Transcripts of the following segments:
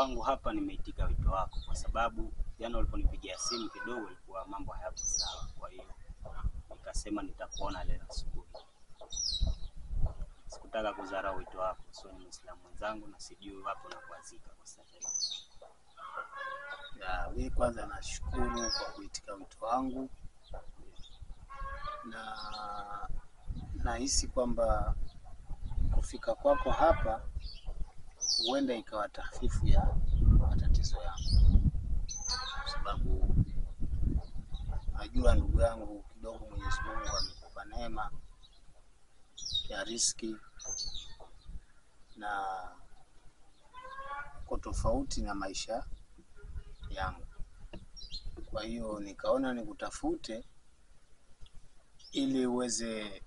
wangu hapa nimeitika wito wako kwa sababu jana uliponipigia simu kidogo ilikuwa mambo hayapo sawa. Kwa hiyo nikasema nitakuona leo asubuhi. Sikutaka kudharau wito wako, sio ni Muislamu mwenzangu na sijui wapo na kuazika kwa sasa hivi. Mimi kwanza nashukuru kwa kuitika wito wangu, na nahisi kwamba kufika kwako hapa huenda ikawa tafifu ya matatizo yangu, kwa sababu najua ndugu yangu kidogo Mwenyezi Mungu amekupa neema ya riziki na uko tofauti na maisha yangu. Kwa hiyo nikaona nikutafute ili uweze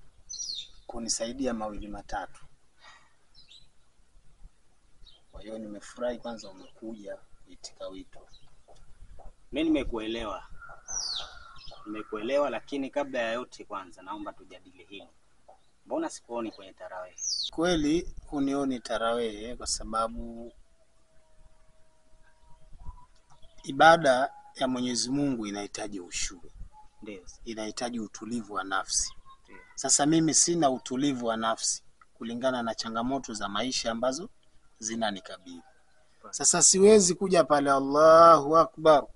kunisaidia mawili matatu. Kwa hiyo nimefurahi kwanza umekuja kuitika wito. Mimi nimekuelewa, lakini kabla ya yote kwanza naomba tujadili hili. Mbona sikuoni kwenye tarawih? Kweli unioni tarawih kwa sababu ibada ya Mwenyezi Mungu inahitaji ushuru. Ndio. Inahitaji utulivu wa nafsi. Sasa mimi sina utulivu wa nafsi kulingana na changamoto za maisha ambazo zinanikabili. Sasa siwezi kuja pale Allahu Akbar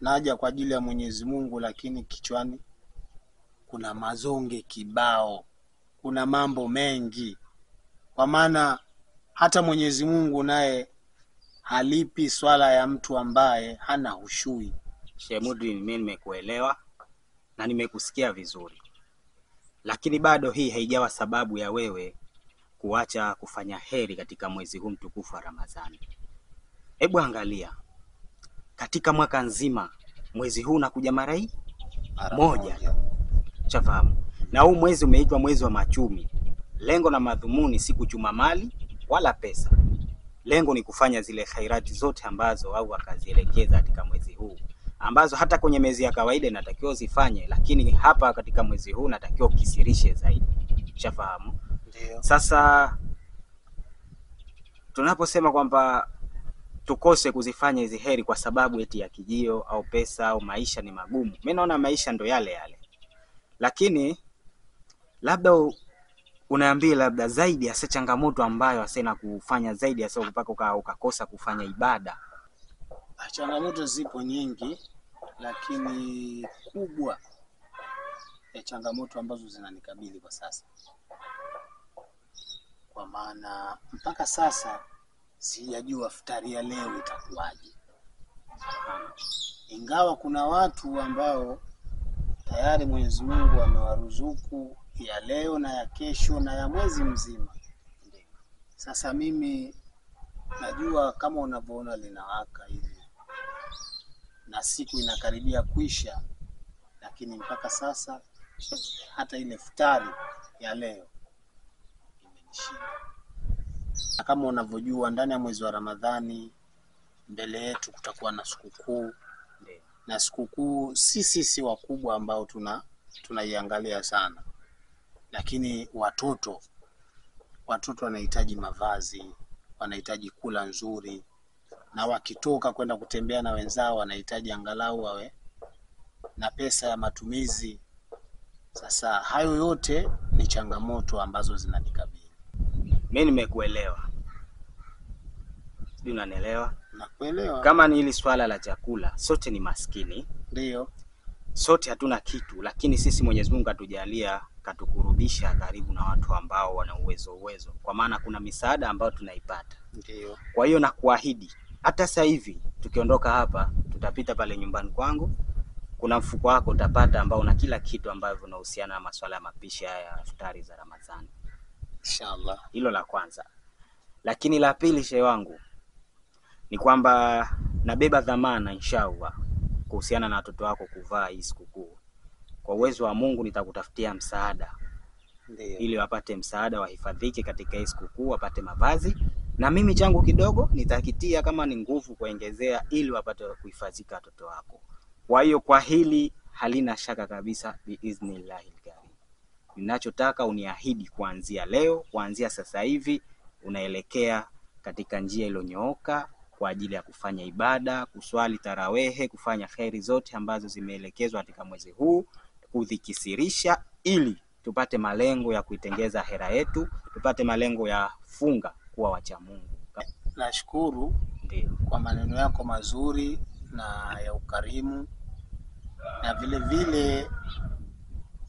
naja kwa ajili ya Mwenyezi Mungu, lakini kichwani kuna mazonge kibao, kuna mambo mengi, kwa maana hata Mwenyezi Mungu naye halipi swala ya mtu ambaye hana ushui. Shemudri, mimi nimekuelewa na nimekusikia vizuri, lakini bado hii haijawa sababu ya wewe kuacha kufanya heri katika mwezi huu mtukufu wa Ramadhani. Hebu angalia, katika mwaka nzima mwezi huu unakuja mara hii moja. Chafahamu. Na huu mwezi umeitwa mwezi wa machumi. Lengo na madhumuni si kuchuma mali wala pesa. Lengo ni kufanya zile khairati zote ambazo au akazielekeza katika mwezi huu, ambazo hata kwenye mwezi ya kawaida inatakiwa zifanye, lakini hapa katika mwezi huu natakiwa ukisirishe zaidi. Chafahamu? Ndio. Sasa tunaposema kwamba tukose kuzifanya hizi heri kwa sababu eti ya kijio au pesa au maisha ni magumu, mimi naona maisha ndo yale yale. Lakini labda unaambia labda zaidi ya changamoto ambayo asena kufanya zaidi ya sio mpaka ukakosa kufanya ibada. Changamoto zipo nyingi, lakini kubwa ya changamoto ambazo zinanikabili kwa sasa, kwa maana mpaka sasa sijajua futari ya leo itakuwaje. Ingawa kuna watu ambao tayari Mwenyezi Mungu amewaruzuku ya leo na ya kesho na ya mwezi mzima. Sasa mimi najua kama unavyoona linawaka hivi na siku inakaribia kuisha, lakini mpaka sasa hata ile futari ya leo imenishinda. Kama unavyojua ndani ya mwezi wa Ramadhani mbele yetu kutakuwa na sikukuu. Na sikukuu sisi wakubwa ambao tunaiangalia sana, lakini watoto wanahitaji mavazi, wanahitaji kula nzuri, na wakitoka kwenda kutembea na wenzao wanahitaji angalau wawe na pesa ya matumizi. Sasa hayo yote ni changamoto ambazo zinanikabili. Mimi nimekuelewa. Sijui unanielewa? Nakuelewa. Kama ni hili swala la chakula, sote ni maskini. Ndio. Sote hatuna kitu, lakini sisi Mwenyezi Mungu katujalia, katukurudisha karibu na watu ambao wana uwezo. Kwa maana kuna misaada ambayo tunaipata. Ndio. Kwa hiyo nakuahidi, hata sasa hivi tukiondoka hapa, tutapita pale nyumbani kwangu. Kuna mfuko wako utapata ambao una kila kitu ambavyo unahusiana na masuala ya mapishi haya ya iftari za Ramadhani. Inshallah. Hilo la kwanza. Lakini la pili, shehe wangu, ni kwamba nabeba dhamana inshallah kuhusiana na watoto wako kuvaa hii sikukuu. Kwa uwezo wa Mungu nitakutafutia msaada. Ndio. Ili wapate msaada, wahifadhike katika hii sikukuu, wapate mavazi, na mimi changu kidogo nitakitia kama ni nguvu kuongezea ili wapate kuhifadhika watoto wako. Kwa hiyo kwa hili halina shaka kabisa biiznillahil karim. Ninachotaka uniahidi kuanzia leo, kuanzia sasa hivi unaelekea katika njia iliyonyooka kwa ajili ya kufanya ibada, kuswali tarawehe, kufanya kheri zote ambazo zimeelekezwa katika mwezi huu, kudhikisirisha ili tupate malengo ya kuitengeza hera yetu, tupate malengo ya funga kuwa wacha Mungu. Nashukuru kwa maneno yako mazuri na ya ukarimu, na vile vile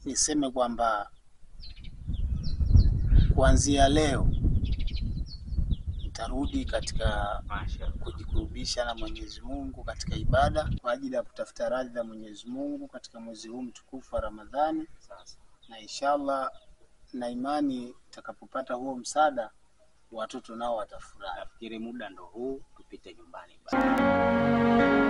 niseme kwamba kuanzia leo nitarudi katika kujikurubisha na Mwenyezi Mungu katika ibada kwa ajili ya kutafuta radhi za Mwenyezi Mungu katika mwezi huu mtukufu wa Ramadhani, na inshallah na imani tutakapopata huo msaada watoto nao watafurahi. Nafikiri muda ndo huu, tupite nyumbani basi.